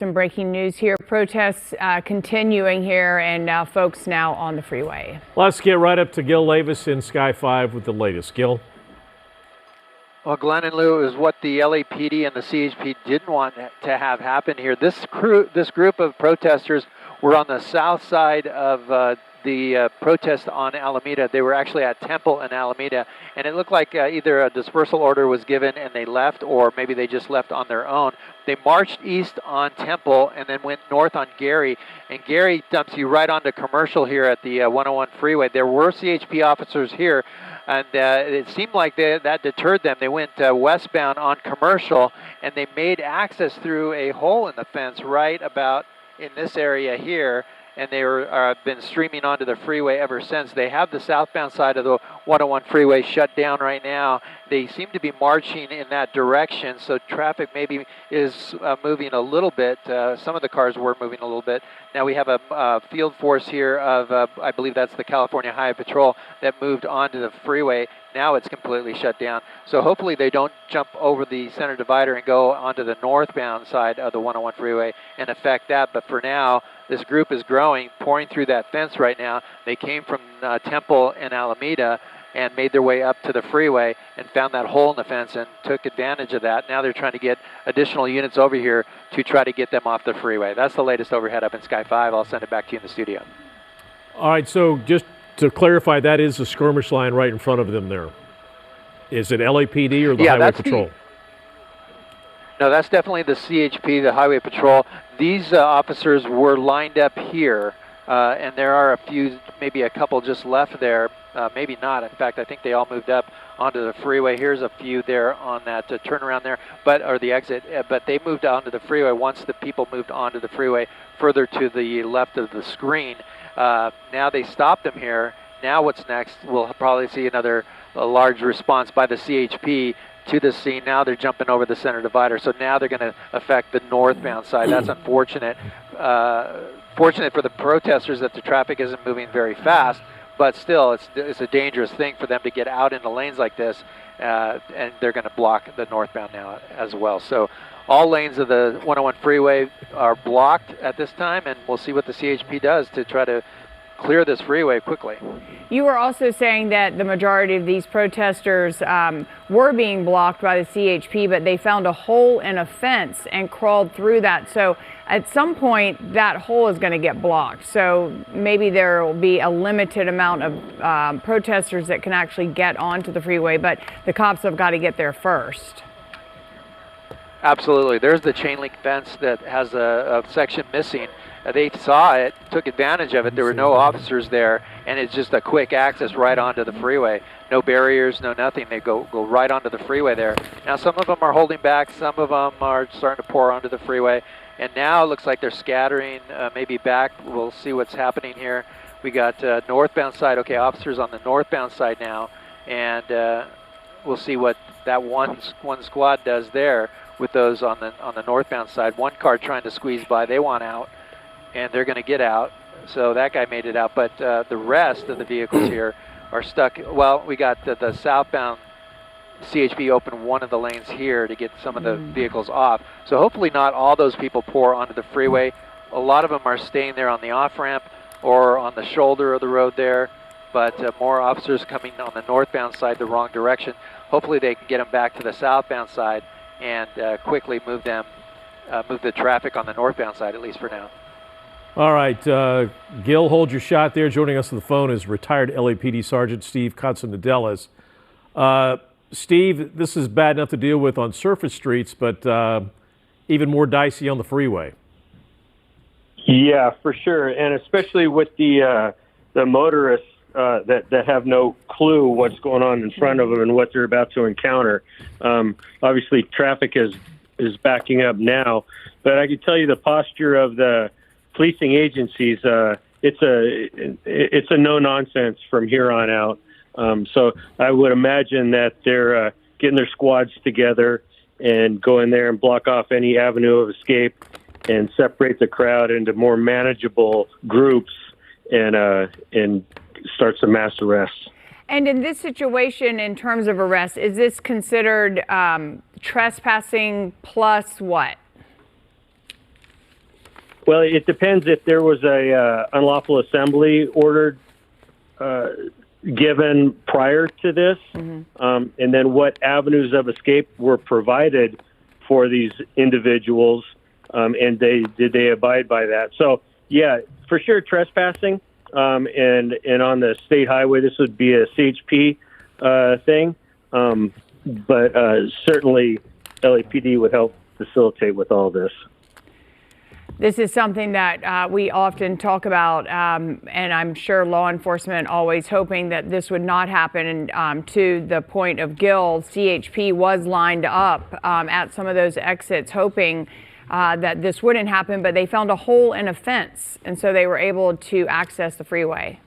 Some breaking news here. Protests continuing here, and folks now on the freeway. Let's get right up to Gil Levis in Sky 5 with the latest. Gil. Well, Glenn and Lou, is what the LAPD and the CHP didn't want to have happen here. This group of protesters were on the south side of the protest on Alameda. They were actually at Temple and Alameda, and it looked like either a dispersal order was given and they left, or maybe they just left on their own. They marched east on Temple and then went north on Gary, and Gary dumps you right onto Commercial here at the 101 freeway. There were CHP officers here, and it seemed like that deterred them. They went westbound on Commercial, and they made access through a hole in the fence right about in this area here, and they have been streaming onto the freeway ever since. They have the southbound side of the 101 freeway shut down right now. They seem to be marching in that direction, so traffic maybe is moving a little bit. Some of the cars were moving a little bit. Now we have a field force here of, I believe that's the California Highway Patrol, that moved onto the freeway. Now it's completely shut down. So hopefully they don't jump over the center divider and go onto the northbound side of the 101 freeway and affect that. But for now, this group is growing, pouring through that fence right now. They came from Temple and Alameda and made their way up to the freeway and found that hole in the fence and took advantage of that. Now they're trying to get additional units over here to try to get them off the freeway. That's the latest overhead up in Sky 5. I'll send it back to you in the studio. All right, so just to clarify, that is the skirmish line right in front of them there. Is it LAPD or the Highway Patrol? No, that's definitely the CHP, the Highway Patrol. These officers were lined up here, and there are a few, maybe a couple just left there. Maybe not. In fact, I think they all moved up onto the freeway. Here's a few there on that turnaround there, or the exit. But they moved onto the freeway once the people moved onto the freeway further to the left of the screen. Now they stopped them here. Now what's next? We'll probably see another large response by the CHP to the scene. Now they're jumping over the center divider. So now they're going to affect the northbound side. That's unfortunate. Fortunate for the protesters that the traffic isn't moving very fast, but still it's a dangerous thing for them to get out into lanes like this, and they're going to block the northbound now as well. So all lanes of the 101 freeway are blocked at this time, and we'll see what the CHP does to try to clear this freeway quickly. You were also saying that the majority of these protesters were being blocked by the CHP, but they found a hole in a fence and crawled through that. So at some point, that hole is going to get blocked. So maybe there will be a limited amount of protesters that can actually get onto the freeway, but the cops have got to get there first. Absolutely. There's the chain link fence that has a section missing. They saw it, took advantage of it. There were no officers there, and it's just a quick access right onto the freeway. No barriers, no nothing. They go right onto the freeway there. Now some of them are holding back. Some of them are starting to pour onto the freeway. And now it looks like they're scattering, maybe back. We'll see what's happening here. We got northbound side. Okay, officers on the northbound side now. And we'll see what that one squad does there with those on the northbound side. One car trying to squeeze by. They want out, and they're going to get out. So that guy made it out. But the rest of the vehicles here are stuck. Well, we got the southbound CHP open one of the lanes here to get some of the vehicles off. So hopefully not all those people pour onto the freeway. A lot of them are staying there on the off-ramp or on the shoulder of the road there. But more officers coming on the northbound side the wrong direction. Hopefully they can get them back to the southbound side and quickly move the traffic on the northbound side, at least for now. All right, Gil, hold your shot there. Joining us on the phone is retired LAPD Sergeant Steve Katsanedelis. Steve, this is bad enough to deal with on surface streets, but even more dicey on the freeway. Yeah, for sure, and especially with the motorists that have no clue what's going on in front of them and what they're about to encounter. Obviously, traffic is backing up now, but I can tell you the posture of the policing agencies. It's a no nonsense from here on out. So I would imagine that they're getting their squads together and go in there and block off any avenue of escape and separate the crowd into more manageable groups and start some mass arrests. And in this situation, in terms of arrest, is this considered trespassing plus what? Well, it depends if there was a unlawful assembly ordered given prior to this, and then what avenues of escape were provided for these individuals, and did they abide by that? So, yeah, for sure, trespassing, and on the state highway, this would be a CHP thing, but certainly LAPD would help facilitate with all this. This is something that we often talk about, and I'm sure law enforcement always hoping that this would not happen. And to the point of Gil, CHP was lined up at some of those exits hoping that this wouldn't happen, but they found a hole in a fence, and so they were able to access the freeway.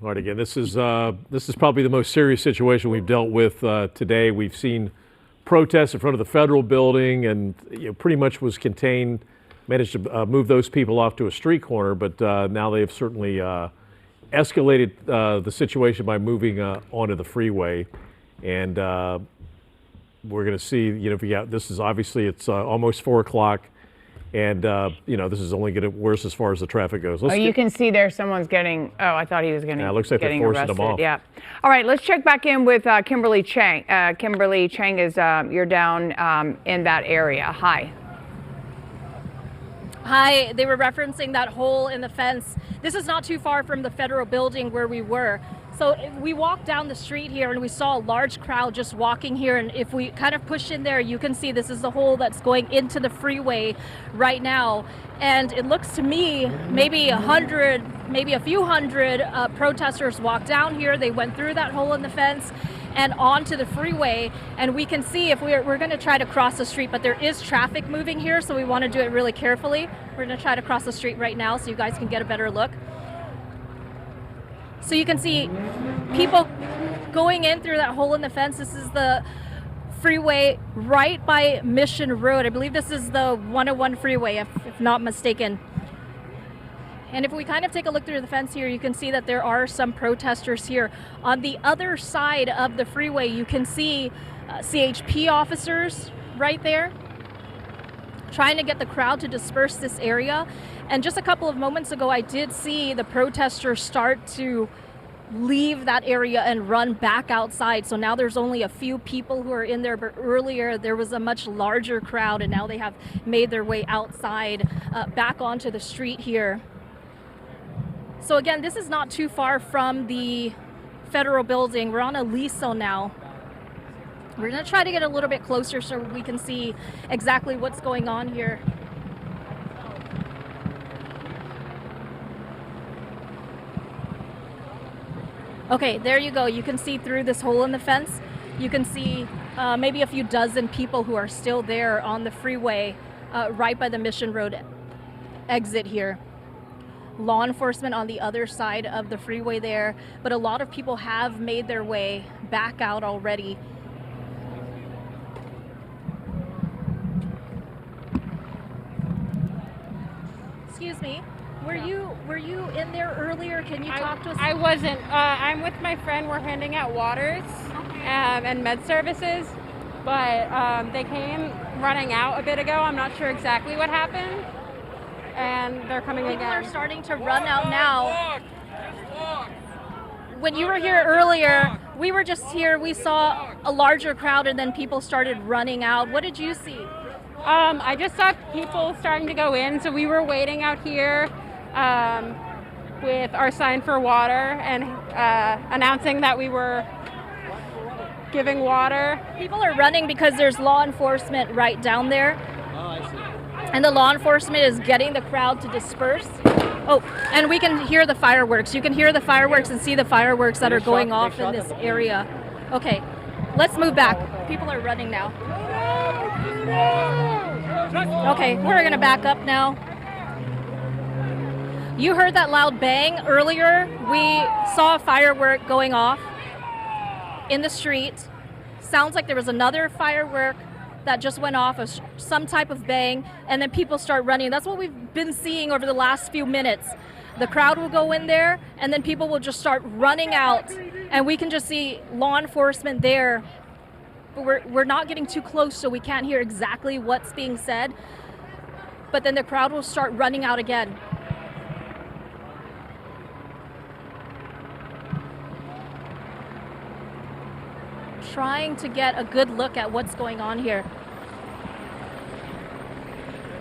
All right, again, this is probably the most serious situation we've dealt with today. We've seen protests in front of the federal building, and pretty much was contained, managed to move those people off to a street corner, but now they have certainly escalated the situation by moving onto the freeway. And we're going to see, this is obviously, it's almost 4 o'clock, and this is only getting worse as far as the traffic goes. You can see there someone's getting, I thought he was getting arrested. Yeah, it looks like they're forcing them off. Yeah. All right, let's check back in with Kimberly Chang. Kimberly Chang, is you're down in that area. Hi. Hi, they were referencing that hole in the fence. This is not too far from the federal building where we were. So we walked down the street here and we saw a large crowd just walking here, and if we kind of push in there, you can see this is the hole that's going into the freeway right now. And it looks to me maybe a few hundred protesters walked down here. They went through that hole in the fence and onto the freeway, and we can see if we're going to try to cross the street, but there is traffic moving here, so we want to do it really carefully. We're going to try to cross the street right now so you guys can get a better look. So you can see people going in through that hole in the fence. This is the freeway right by Mission Road. I believe this is the 101 freeway, if not mistaken. And if we kind of take a look through the fence here, you can see that there are some protesters here. On the other side of the freeway, you can see CHP officers right there trying to get the crowd to disperse this area. And just a couple of moments ago, I did see the protesters start to leave that area and run back outside. So now there's only a few people who are in there, but earlier there was a much larger crowd, and now they have made their way outside, back onto the street here. So again, this is not too far from the federal building. We're on Aliso now. We're gonna try to get a little bit closer so we can see exactly what's going on here. Okay, there you go. You can see through this hole in the fence. You can see maybe a few dozen people who are still there on the freeway right by the Mission Road exit here. Law enforcement on the other side of the freeway there, but a lot of people have made their way back out already. Excuse me. Were you in there earlier? Can you talk to us? I wasn't. I'm with my friend. We're handing out waters and med services, but they came running out a bit ago. I'm not sure exactly what happened, and they're coming again. People are starting to run out now. When you were here earlier, we were just here. We saw a larger crowd, and then people started running out. What did you see? I just saw people starting to go in, so we were waiting out here with our sign for water and announcing that we were giving water. People are running because there's law enforcement right down there. Oh, I see. And the law enforcement is getting the crowd to disperse. Oh, and we can hear the fireworks. You can hear the fireworks and see the fireworks that are going off in this area. Okay, let's move back. People are running now. Okay, we're gonna back up now. You heard that loud bang earlier. We saw a firework going off in the street. Sounds like there was another firework that just went off, some type of bang, and then people start running. That's what we've been seeing over the last few minutes. The crowd will go in there, and then people will just start running out, and we can just see law enforcement there. But we're not getting too close, so we can't hear exactly what's being said. but then the crowd will start running out again. Trying to get a good look at what's going on here.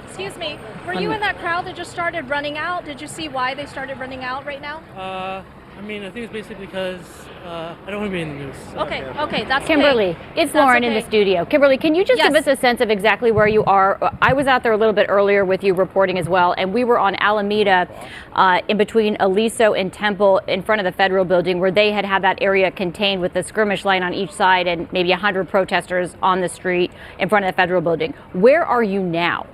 Excuse me, were you in that crowd that just started running out? Did you see why they started running out right now? I mean, I think it's basically because I don't want to be in the news. So. Okay, that's Kimberly, okay. it's That's Lauren in okay. the studio. Kimberly, can you just give us a sense of exactly where you are? I was out there a little bit earlier with you reporting as well, and we were on Alameda in between Aliso and Temple in front of the federal building where they had that area contained with the skirmish line on each side and maybe 100 protesters on the street in front of the federal building. Where are you now?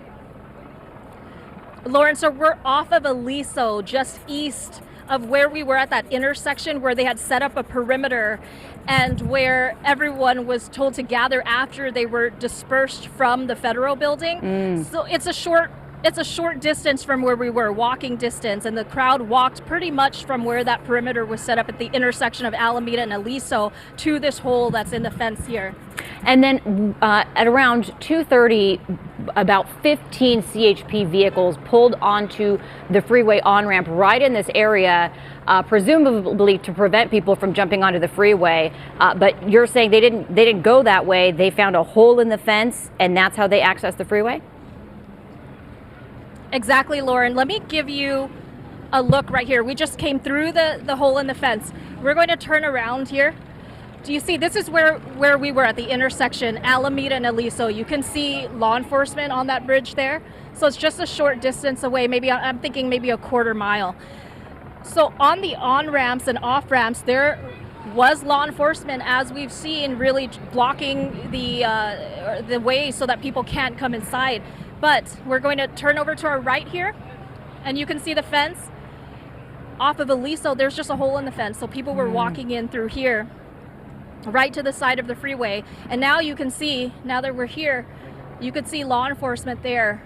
Lauren, so we're off of Aliso, just east of where we were at that intersection where they had set up a perimeter and where everyone was told to gather after they were dispersed from the federal building. So it's a short distance from where we were, walking distance, and the crowd walked pretty much from where that perimeter was set up at the intersection of Alameda and Aliso to this hole that's in the fence here. And then at around 2:30, about 15 CHP vehicles pulled onto the freeway on-ramp right in this area, presumably to prevent people from jumping onto the freeway. But you're saying they didn't go that way. They found a hole in the fence, and that's how they accessed the freeway? Exactly, Lauren. Let me give you a look right here. We just came through the hole in the fence. We're going to turn around here. Do you see, this is where we were at the intersection, Alameda and Aliso. You can see law enforcement on that bridge there. So it's just a short distance away, I'm thinking maybe a quarter mile. So on the on-ramps and off-ramps, there was law enforcement, as we've seen, really blocking the way so that people can't come inside. But we're going to turn over to our right here, and you can see the fence. Off of Aliso, there's just a hole in the fence, so people were walking in through here, right to the side of the freeway. And now you can see, now that we're here, you could see law enforcement there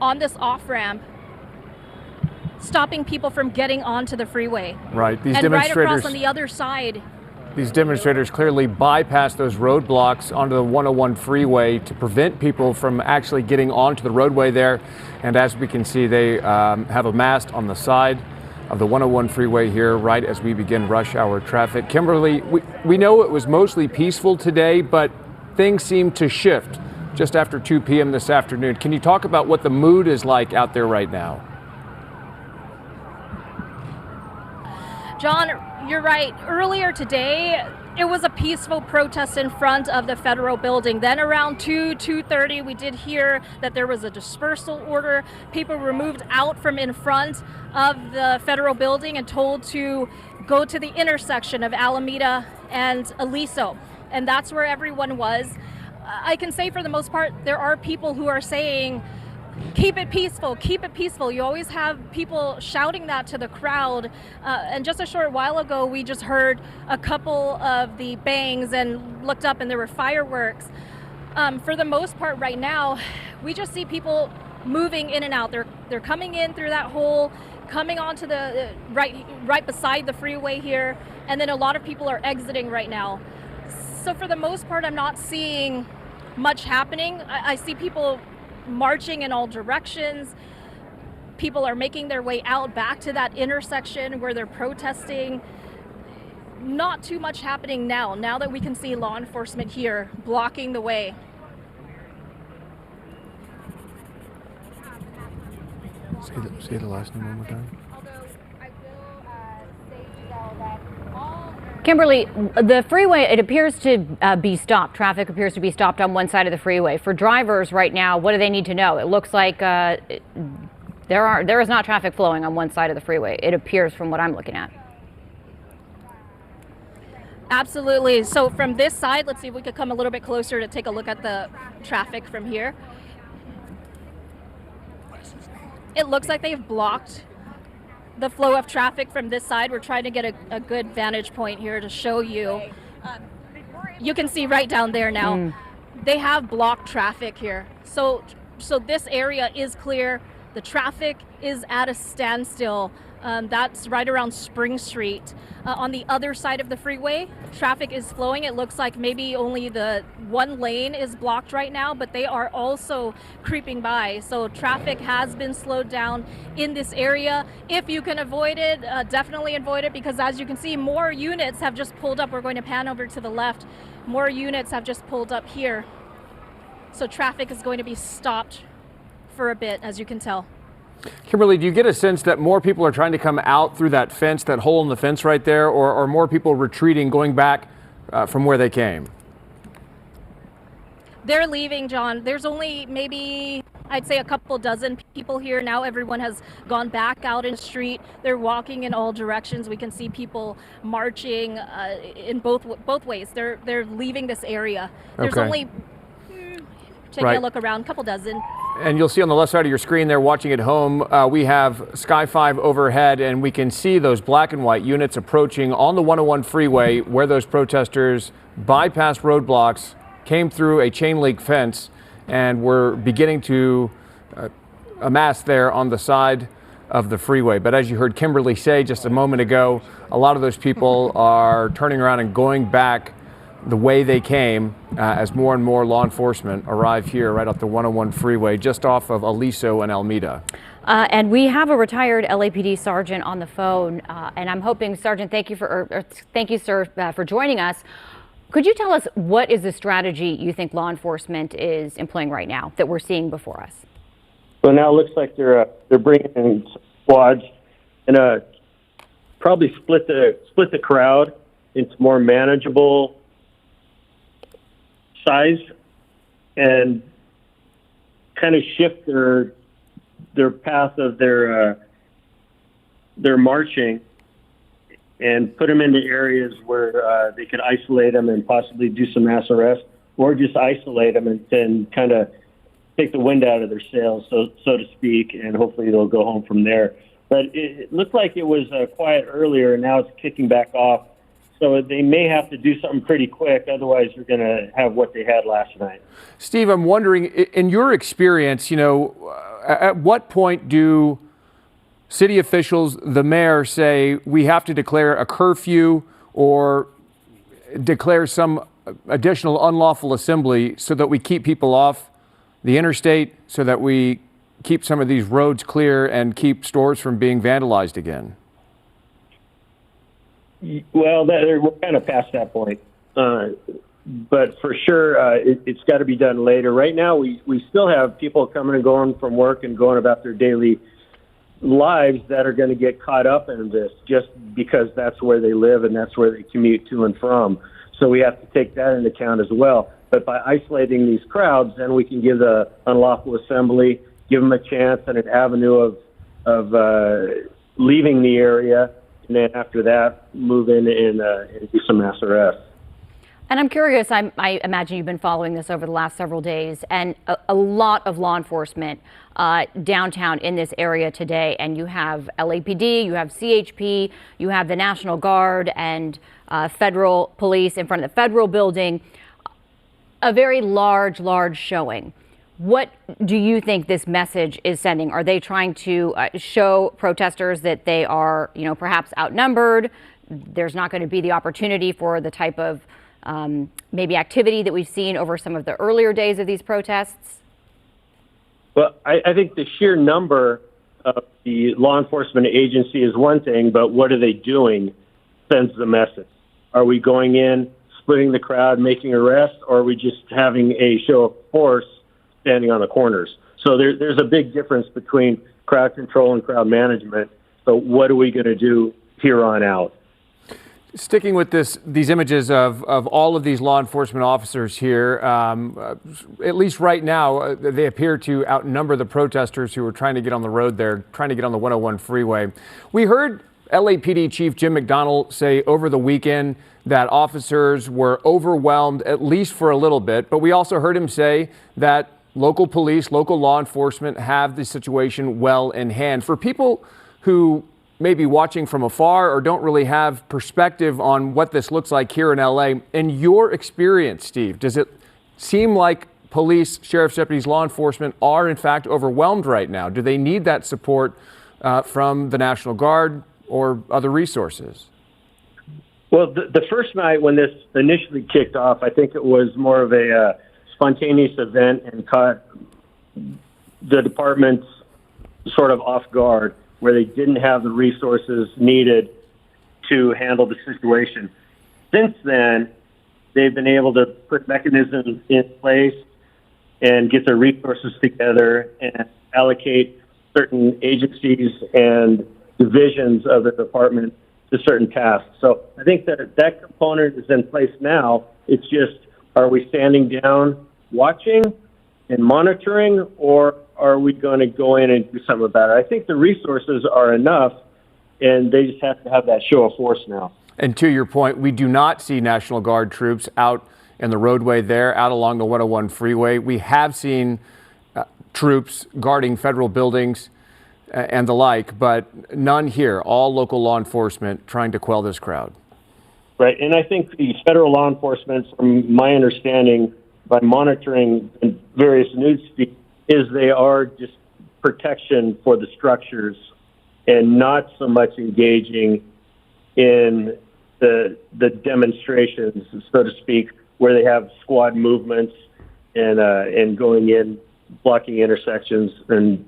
on this off-ramp, stopping people from getting onto the freeway. Right. These and demonstrators, right across on the other side. These demonstrators clearly bypassed those roadblocks onto the 101 freeway to prevent people from actually getting onto the roadway there. And as we can see, they have a mast on the side of the 101 freeway here right as we begin rush hour traffic. Kimberly, we know it was mostly peaceful today, but things seem to shift just after 2 p.m. this afternoon. Can you talk about what the mood is like out there right now? John, you're right. Earlier today, it was a peaceful protest in front of the federal building. Then around 2:30, we did hear that there was a dispersal order. People were moved out from in front of the federal building and told to go to the intersection of Alameda and Aliso. And that's where everyone was. I can say for the most part, there are people who are saying, keep it peaceful, keep it peaceful. You always have people shouting that to the crowd. And just a short while ago, we just heard a couple of the bangs and looked up and there were fireworks. For the most part right now, we just see people moving in and out. They're coming in through that hole, coming onto the right beside the freeway here. And then a lot of people are exiting right now. So for the most part, I'm not seeing much happening. I see people marching in all directions. People are making their way out back to that intersection where they're protesting. Not too much happening now that we can see law enforcement here blocking the way. Say the last name one more time. Kimberly, the freeway, it appears to be stopped. Traffic appears to be stopped on one side of the freeway. For drivers right now, what do they need to know? It looks like there is not traffic flowing on one side of the freeway. It appears from what I'm looking at. Absolutely. So from this side, let's see if we could come a little bit closer to take a look at the traffic from here. It looks like they've blocked the flow of traffic from this side. We're trying to get a good vantage point here to show you. You can see right down there now. They have blocked traffic here. So this area is clear. The traffic is at a standstill. That's right around Spring Street. On the other side of the freeway, traffic is flowing. It looks like maybe only the one lane is blocked right now, but they are also creeping by. So traffic has been slowed down in this area. If you can avoid it, definitely avoid it, because as you can see, more units have just pulled up. We're going to pan over to the left. More units have just pulled up here. So traffic is going to be stopped for a bit, as you can tell. Kimberly, do you get a sense that more people are trying to come out through that fence, that hole in the fence right there, or more people retreating, going back from where they came? They're leaving, John. There's only maybe, I'd say, a couple dozen people here now. Everyone has gone back out in the street. They're walking in all directions. We can see people marching in both ways. They're leaving this area. There's only, taking a look around, a couple dozen. And you'll see on the left side of your screen there, watching at home, we have Sky 5 overhead, and we can see those black and white units approaching on the 101 freeway where those protesters bypassed roadblocks, came through a chain link fence, and were beginning to amass there on the side of the freeway. But as you heard Kimberly say just a moment ago, a lot of those people are turning around and going back the way they came as more and more law enforcement arrive here right off the 101 freeway just off of Aliso and Alameda. And we have a retired LAPD sergeant on the phone, and I'm hoping, Sergeant, thank you, sir, for joining us. Could you tell us what is the strategy you think law enforcement is employing right now that we're seeing before us? Well, now it looks like they're bringing in squads and probably split the crowd into more manageable size and kind of shift their path of their marching and put them into areas where they could isolate them and possibly do some mass arrest, or just isolate them and kind of take the wind out of their sails, so to speak, and hopefully they'll go home from there. But it looked like it was quiet earlier, and now it's kicking back off. So they may have to do something pretty quick, otherwise they're going to have what they had last night. Steve, I'm wondering, in your experience, at what point do city officials, the mayor, say we have to declare a curfew or declare some additional unlawful assembly so that we keep people off the interstate, so that we keep some of these roads clear and keep stores from being vandalized again? Well, we're kind of past that point. But for sure, it's got to be done later. Right now, we still have people coming and going from work and going about their daily lives that are going to get caught up in this just because that's where they live and that's where they commute to and from. So we have to take that into account as well. But by isolating these crowds, then we can give the unlawful assembly, give them a chance and an avenue of leaving the area. And then after that, move in and do some mass arrests. And I'm curious, I imagine you've been following this over the last several days, and a lot of law enforcement downtown in this area today. And you have LAPD, you have CHP, you have the National Guard and federal police in front of the federal building. A very large showing. What do you think this message is sending? Are they trying to show protesters that they are, perhaps outnumbered? There's not going to be the opportunity for the type of maybe activity that we've seen over some of the earlier days of these protests? Well, I think the sheer number of the law enforcement agency is one thing, but what are they doing sends the message. Are we going in, splitting the crowd, making arrests, or are we just having a show of force standing on the corners? So there's a big difference between crowd control and crowd management. So what are we going to do here on out? Sticking with these images of all of these law enforcement officers here, at least right now, they appear to outnumber the protesters who are trying to get on the road there, trying to get on the 101 freeway. We heard LAPD Chief Jim McDonnell say over the weekend that officers were overwhelmed, at least for a little bit, but we also heard him say that local police, local law enforcement have the situation well in hand. For people who may be watching from afar or don't really have perspective on what this looks like here in LA, in your experience, Steve, does it seem like police, sheriff's deputies, law enforcement are in fact overwhelmed right now. Do they need that support from the National Guard or other resources? Well, the first night when this initially kicked off, I think it was more of a spontaneous event and caught the departments sort of off guard, where they didn't have the resources needed to handle the situation. Since then, they've been able to put mechanisms in place and get their resources together and allocate certain agencies and divisions of the department to certain tasks. So I think that component is in place now. It's just, are we standing down watching and monitoring, or are we going to go in and do something about it? I think the resources are enough, and they just have to have that show of force now. And to your point, we do not see National Guard troops out in the roadway there, out along the 101 freeway. We have seen troops guarding federal buildings and the like, but none here. All local law enforcement trying to quell this crowd. Right, and I think the federal law enforcement, from my understanding, by monitoring various news feeds, is they are just protection for the structures and not so much engaging in the demonstrations, so to speak, where they have squad movements and going in, blocking intersections and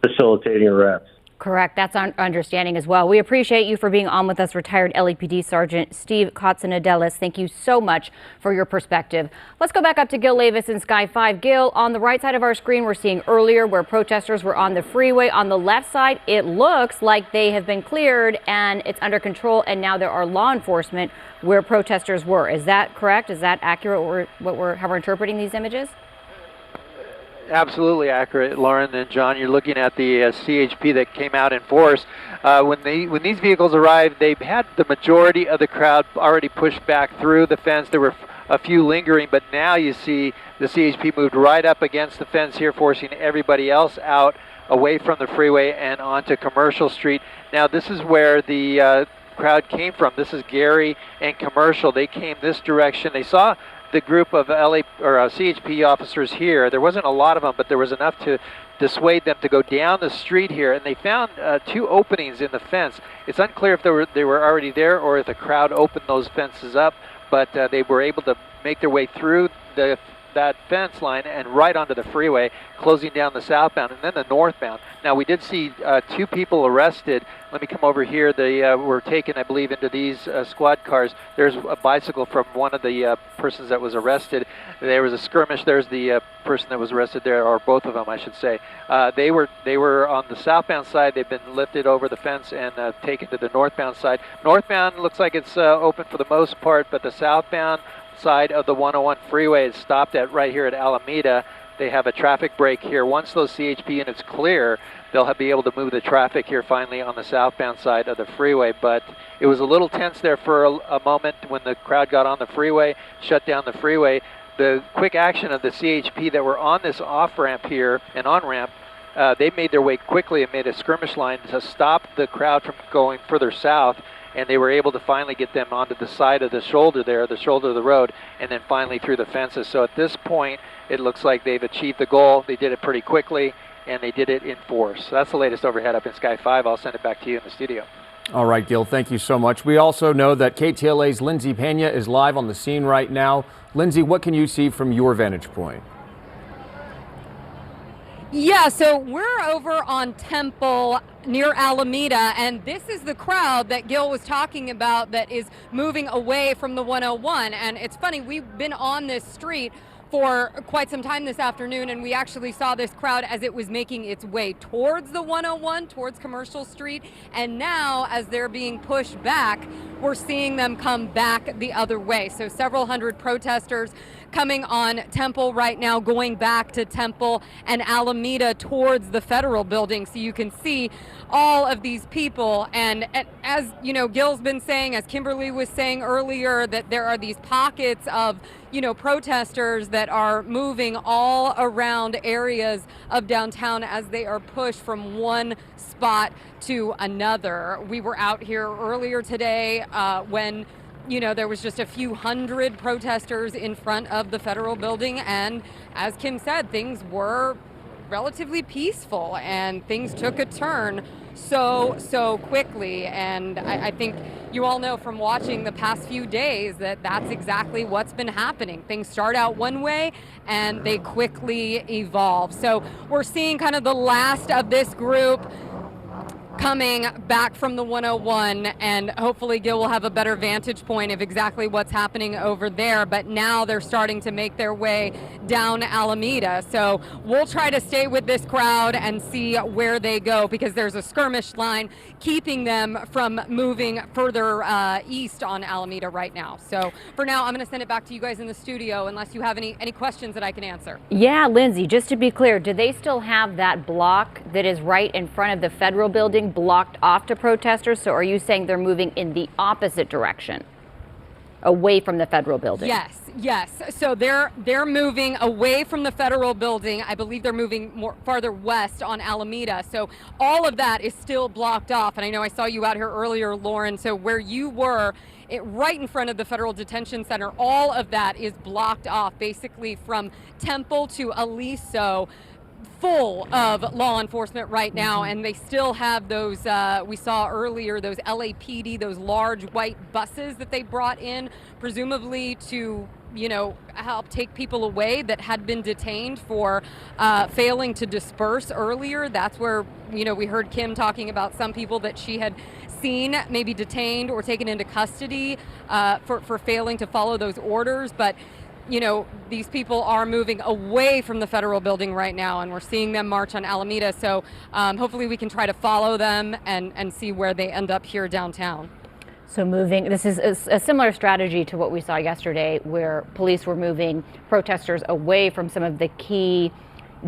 facilitating arrests. Correct. That's our understanding as well. We appreciate you for being on with us, retired LAPD Sergeant Steve Katsanedelis. Thank you so much for your perspective. Let's go back up to Gil Levis in Sky 5. Gil, on the right side of our screen, we're seeing earlier where protesters were on the freeway. On the left side, it looks like they have been cleared and it's under control, and now there are law enforcement where protesters were. Is that correct? Is that accurate, how we're interpreting these images? Absolutely accurate, Lauren and John. You're looking at the CHP that came out in force. When these vehicles arrived, they had the majority of the crowd already pushed back through the fence. There were a few lingering, but now you see the CHP moved right up against the fence here, forcing everybody else out away from the freeway and onto Commercial Street. Now this is where the crowd came from. This is Gary and Commercial. They came this direction. They saw the group of CHP officers here. There wasn't a lot of them, but there was enough to dissuade them to go down the street here, and they found two openings in the fence. It's unclear if they were already there or if the crowd opened those fences up, but they were able to make their way through that fence line and right onto the freeway, closing down the southbound and then the northbound. Now, we did see two people arrested. Let me come over here. They were taken, I believe, into these squad cars. There's a bicycle from one of the persons that was arrested. There was a skirmish. There's the person that was arrested there, or both of them, I should say. They were on the southbound side. They've been lifted over the fence and taken to the northbound side. Northbound looks like it's open for the most part, but the southbound side of the 101 freeway is stopped at right here at Alameda. They have a traffic break here. Once those CHP units clear, they'll be able to move the traffic here finally on the southbound side of the freeway. But it was a little tense there for a moment when the crowd got on the freeway, shut down the freeway. The quick action of the CHP that were on this off-ramp here and on-ramp, they made their way quickly and made a skirmish line to stop the crowd from going further south, and they were able to finally get them onto the side of the shoulder there, the shoulder of the road, and then finally through the fences. So at this point, it looks like they've achieved the goal. They did it pretty quickly, and they did it in force. So that's the latest overhead up in Sky 5. I'll send it back to you in the studio. All right, Gil, thank you so much. We also know that KTLA's Lindsay Pena is live on the scene right now. Lindsay, what can you see from your vantage point? Yeah, so we're over on Temple near Alameda, and this is the crowd that Gil was talking about that is moving away from the 101. And it's funny, we've been on this street for quite some time this afternoon, and we actually saw this crowd as it was making its way towards the 101, towards Commercial Street. And now, as they're being pushed back, we're seeing them come back the other way. So several hundred protesters coming on Temple right now, going back to Temple and Alameda towards the federal building. So you can see all of these people. And as you know, Gil's been saying, as Kimberly was saying earlier, that there are these pockets of, you know, protesters that are moving all around areas of downtown as they are pushed from one spot to another. We were out here earlier today when you know, there was just a few hundred protesters in front of the federal building, and as Kim said, things were relatively peaceful and things took a turn so quickly. And I think you all know from watching the past few days that that's exactly what's been happening. Things start out one way and they quickly evolve. So we're seeing kind of the last of this group coming back from the 101, and hopefully Gil will have a better vantage point of exactly what's happening over there. But now they're starting to make their way down Alameda. So we'll try to stay with this crowd and see where they go, because there's a skirmish line keeping them from moving further east on Alameda right now. So for now, I'm going to send it back to you guys in the studio unless you have any questions that I can answer. Yeah, Lindsay, just to be clear, do they still have that block that is right in front of the federal building blocked off to protesters? So are you saying they're moving in the opposite direction, away from the federal building? Yes. So they're moving away from the federal building. I believe they're moving more farther west on Alameda. So all of that is still blocked off. And I know I saw you out here earlier, Lauren. So where you were, right in front of the Federal Detention Center, all of that is blocked off, basically from Temple to Aliso, full of law enforcement right now. And they still have those, we saw earlier, those LAPD, those large white buses that they brought in, presumably to, you know, help take people away that had been detained for failing to disperse earlier. That's where, you know, we heard Kim talking about some people that she had seen maybe detained or taken into custody for failing to follow those orders. But you know, these people are moving away from the federal building right now, and we're seeing them march on Alameda. So hopefully we can try to follow them and see where they end up here downtown. So moving, this is a similar strategy to what we saw yesterday, where police were moving protesters away from some of the key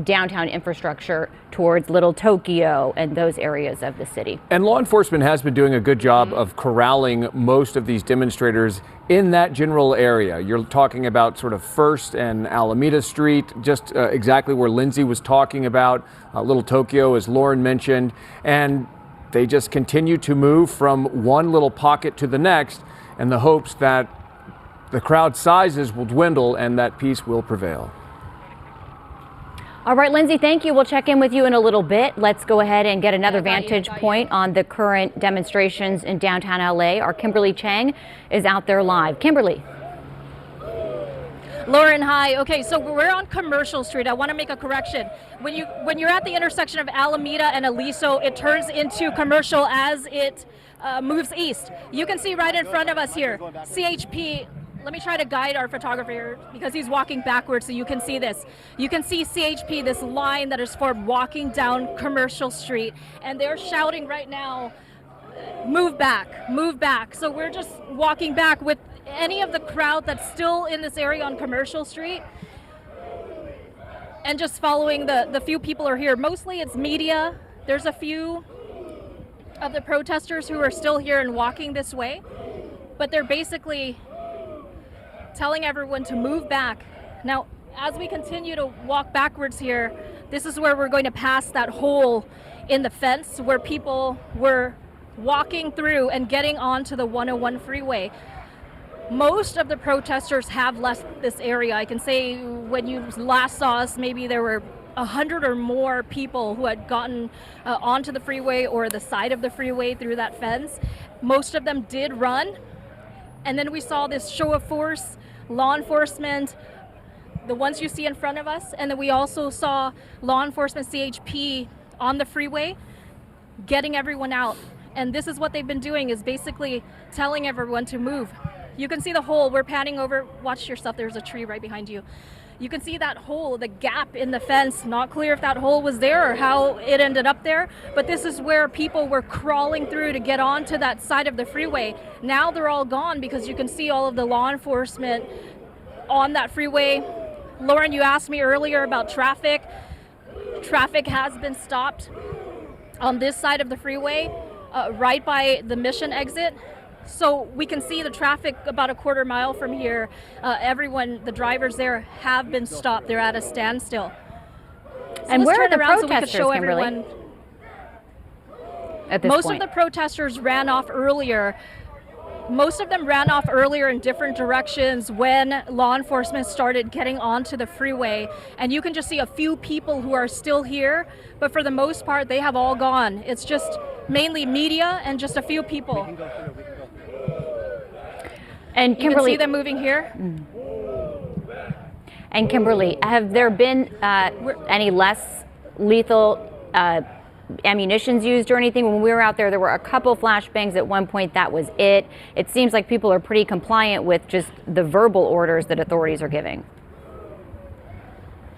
downtown infrastructure towards Little Tokyo and those areas of the city. And law enforcement has been doing a good job of corralling most of these demonstrators in that general area. You're talking about sort of First and Alameda Street, just exactly where Lindsay was talking about, Little Tokyo, as Lauren mentioned. And they just continue to move from one little pocket to the next in the hopes that the crowd sizes will dwindle and that peace will prevail. All right, Lindsay, thank you. We'll check in with you in a little bit. Let's go ahead and get another vantage point on the current demonstrations in downtown LA. Our Kimberly Chang is out there live. Kimberly. Lauren, hi. Okay, so we're on Commercial Street. I want to make a correction. When you're at the intersection of Alameda and Aliso, it turns into Commercial as it moves east. You can see right in front of us here, CHP. Let me try to guide our photographer here because he's walking backwards so you can see this. You can see CHP, this line that is formed walking down Commercial Street, and they're shouting right now, move back, move back. So we're just walking back with any of the crowd that's still in this area on Commercial Street and just following the few people are here. Mostly it's media. There's a few of the protesters who are still here and walking this way, but they're basically telling everyone to move back. Now, as we continue to walk backwards here, this is where we're going to pass that hole in the fence where people were walking through and getting onto the 101 freeway. Most of the protesters have left this area. I can say when you last saw us, maybe there were 100 or more people who had gotten onto the freeway or the side of the freeway through that fence. Most of them did run. And then we saw this show of force, law enforcement, the ones you see in front of us, and then we also saw law enforcement, CHP, on the freeway, getting everyone out. And this is what they've been doing, is basically telling everyone to move. You can see the hole. We're panning over. Watch yourself. There's a tree right behind you. You can see that hole, the gap in the fence. Not clear if that hole was there or how it ended up there, but this is where people were crawling through to get onto that side of the freeway. Now they're all gone because you can see all of the law enforcement on that freeway. Lauren, you asked me earlier about traffic. Traffic has been stopped on this side of the freeway, right by the Mission exit. So we can see the traffic about a quarter mile from here. Everyone, the drivers there have been stopped. They're at a standstill. So and where are the protesters, protesters, so Kimberly? At this Most point. of the protesters ran off earlier. Most of them ran off earlier in different directions when law enforcement started getting onto the freeway. And you can just see a few people who are still here, but for the most part, they have all gone. It's just mainly media and just a few people. And You can Kimberly, see them moving here. and Kimberly, have there been any less lethal ammunitions used or anything? When we were out there, there were a couple flashbangs at one point. That was it. It seems like people are pretty compliant with just the verbal orders that authorities are giving.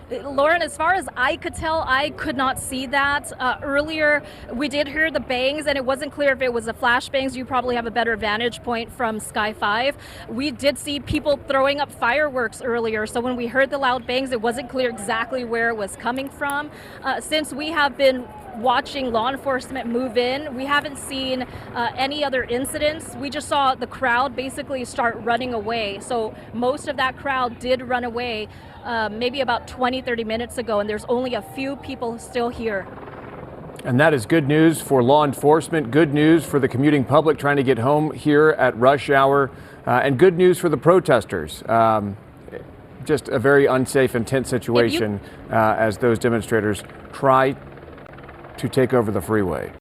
Lauren, as far as I could tell, I could not see that. Earlier, we did hear the bangs, and it wasn't clear if it was the flashbangs. You probably have a better vantage point from Sky 5. We did see people throwing up fireworks earlier, so when we heard the loud bangs, it wasn't clear exactly where it was coming from. Since we have been watching law enforcement move in, we haven't seen any other incidents. We just saw the crowd basically start running away. So most of that crowd did run away maybe about 20-30 minutes ago, and there's only a few people still here. And that is good news for law enforcement, good news for the commuting public trying to get home here at rush hour, and good news for the protesters. Just a very unsafe and tense situation as those demonstrators try to take over the freeway.